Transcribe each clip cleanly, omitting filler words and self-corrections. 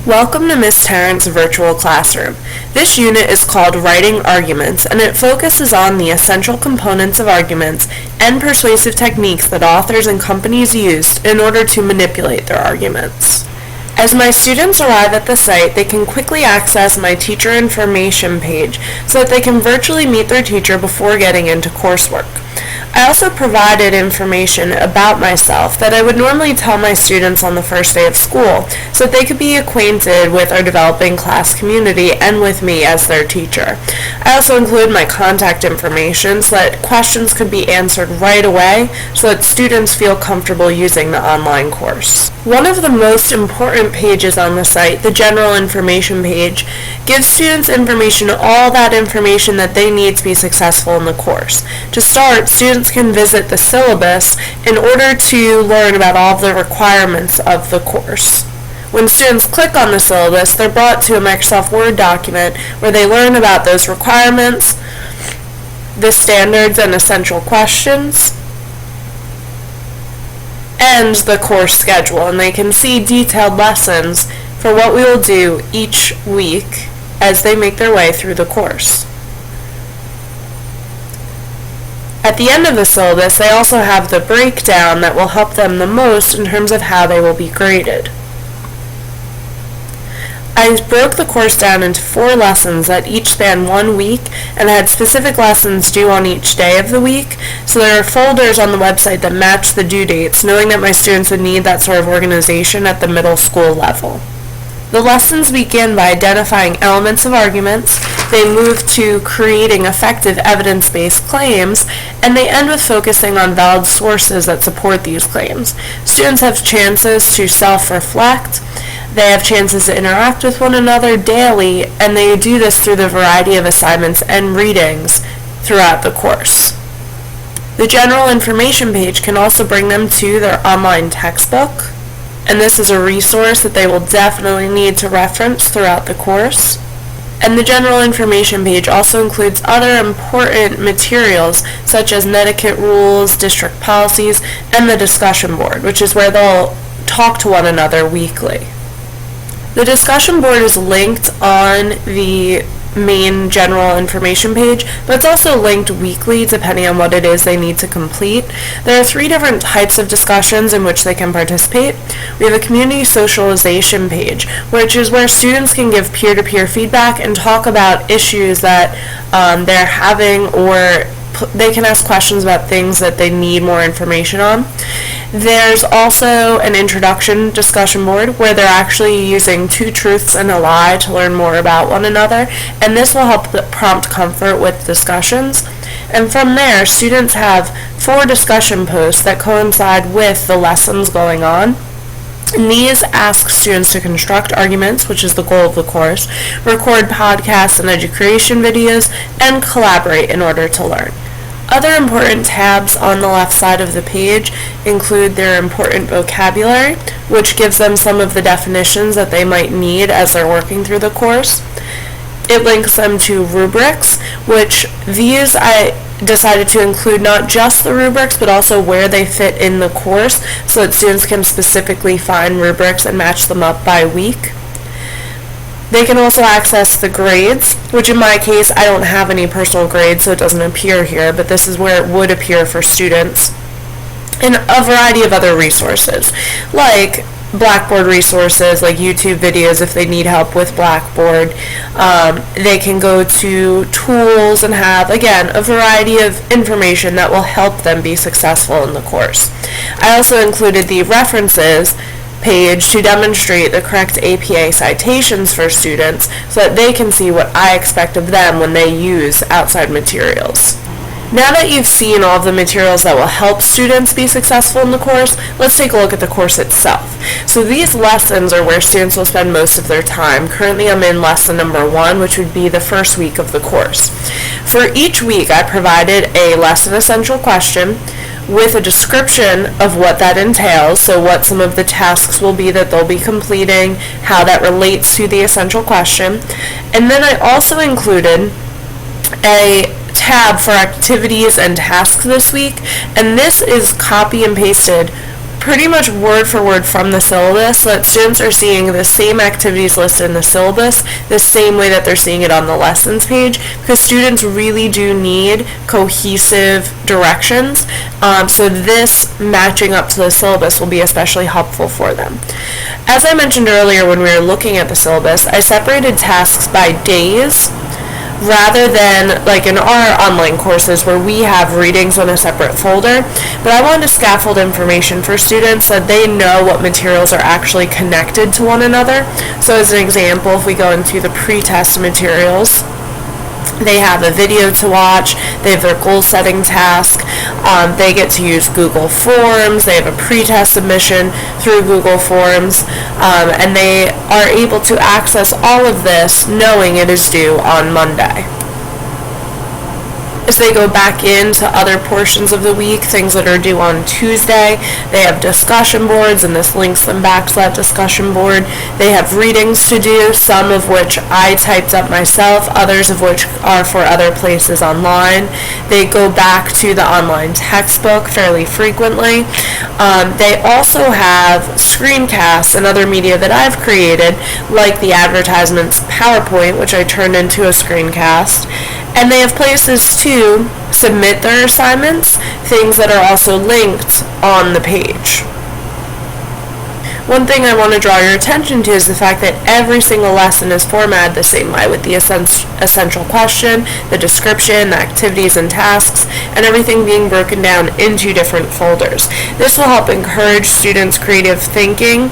Welcome to Ms. Tarrant's virtual classroom. This unit is called Writing Arguments, and it focuses on the essential components of arguments and persuasive techniques that authors and companies used in order to manipulate their arguments. As my students arrive at the site, they can quickly access my teacher information page so that they can virtually meet their teacher before getting into coursework. I also provided information about myself that I would normally tell my students on the first day of school so that they could be acquainted with our developing class community and with me as their teacher. I also include my contact information so that questions could be answered right away so that students feel comfortable using the online course. One of the most important pages on the site, the general information page, gives students information, all that information that they need to be successful in the course. To start, students can visit the syllabus in order to learn about all of the requirements of the course. When students click on the syllabus, they're brought to a Microsoft Word document where they learn about those requirements, the standards and essential questions, and the course schedule, and they can see detailed lessons for what we will do each week as they make their way through the course. At the end of the syllabus, they also have the breakdown that will help them the most in terms of how they will be graded. I broke the course down into 4 lessons that each span 1 week and had specific lessons due on each day of the week, so there are folders on the website that match the due dates, knowing that my students would need that sort of organization at the middle school level. The lessons begin by identifying elements of arguments, they move to creating effective evidence-based claims, and they end with focusing on valid sources that support these claims. Students have chances to self-reflect, they have chances to interact with one another daily, and they do this through the variety of assignments and readings throughout the course. The general information page can also bring them to their online textbook, and this is a resource that they will definitely need to reference throughout the course. And the general information page also includes other important materials such as netiquette rules, district policies, and the discussion board, which is where they'll talk to one another weekly. The discussion board is linked on the main general information page, but it's also linked weekly depending on what it is they need to complete. There are 3 different types of discussions in which they can participate. We have a community socialization page, which is where students can give peer-to-peer feedback and talk about issues that they're having, or they can ask questions about things that they need more information on. There's also an introduction discussion board where they're actually using 2 truths and a lie to learn more about one another, and this will help prompt comfort with discussions. And from there, students have 4 discussion posts that coincide with the lessons going on. And these ask students to construct arguments, which is the goal of the course, record podcasts and education videos, and collaborate in order to learn. Other important tabs on the left side of the page include their important vocabulary, which gives them some of the definitions that they might need as they're working through the course. It links them to rubrics, which these I decided to include not just the rubrics, but also where they fit in the course, so that students can specifically find rubrics and match them up by week. They can also access the grades, which in my case, I don't have any personal grades, so it doesn't appear here, but this is where it would appear for students. And a variety of other resources, like Blackboard resources, like YouTube videos if they need help with Blackboard. They can go to tools and have, again, a variety of information that will help them be successful in the course. I also included the references page to demonstrate the correct APA citations for students so that they can see what I expect of them when they use outside materials. Now that you've seen all of the materials that will help students be successful in the course, let's take a look at the course itself. So these lessons are where students will spend most of their time. Currently I'm in lesson number 1, which would be the first week of the course. For each week I provided a lesson essential question with a description of what that entails, so what some of the tasks will be that they'll be completing, how that relates to the essential question. And then I also included a tab for activities and tasks this week, and this is copy and pasted pretty much word for word from the syllabus so that students are seeing the same activities listed in the syllabus the same way that they're seeing it on the lessons page, because students really do need cohesive directions. So this matching up to the syllabus will be especially helpful for them. As I mentioned earlier when we were looking at the syllabus, I separated tasks by days rather than like in our online courses where we have readings on a separate folder. But I wanted to scaffold information for students so that they know what materials are actually connected to one another. So as an example, if we go into the pre-test materials, they have a video to watch, they have their goal setting task, they get to use Google Forms, they have a pre-test submission through Google Forms, and they are able to access all of this knowing it is due on Monday. As they go back into other portions of the week, things that are due on Tuesday, they have discussion boards, and this links them back to that discussion board. They have readings to do, some of which I typed up myself, others of which are for other places online. They go back to the online textbook fairly frequently. They also have screencasts and other media that I've created, like the advertisements PowerPoint, which I turned into a screencast. And they have places to submit their assignments, things that are also linked on the page. One thing I want to draw your attention to is the fact that every single lesson is formatted the same way, with the essential question, the description, the activities and tasks, and everything being broken down into different folders. This will help encourage students' creative thinking,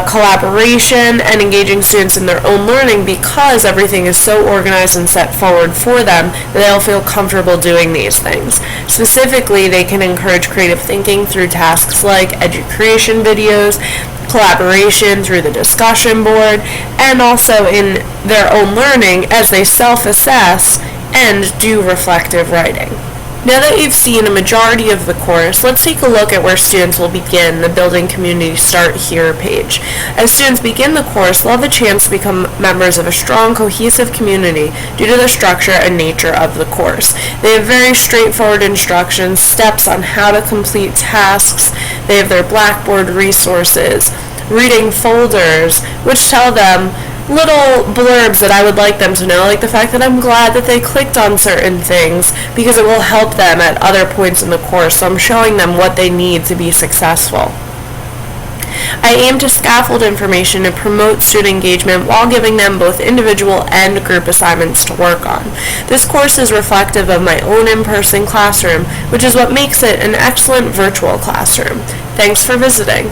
collaboration, and engaging students in their own learning, because everything is so organized and set forward for them that they'll feel comfortable doing these things. Specifically, they can encourage creative thinking through tasks like edu-creation videos, collaboration through the discussion board, and also in their own learning as they self-assess and do reflective writing. Now that you've seen a majority of the course, let's take a look at where students will begin the Building Community Start Here page. As students begin the course, they'll have a chance to become members of a strong, cohesive community due to the structure and nature of the course. They have very straightforward instructions, steps on how to complete tasks. They have their Blackboard resources, reading folders, which tell them little blurbs that I would like them to know, like the fact that I'm glad that they clicked on certain things because it will help them at other points in the course. So I'm showing them what they need to be successful. I aim to scaffold information and promote student engagement while giving them both individual and group assignments to work on. This course is reflective of my own in-person classroom, which is what makes it an excellent virtual classroom. Thanks for visiting.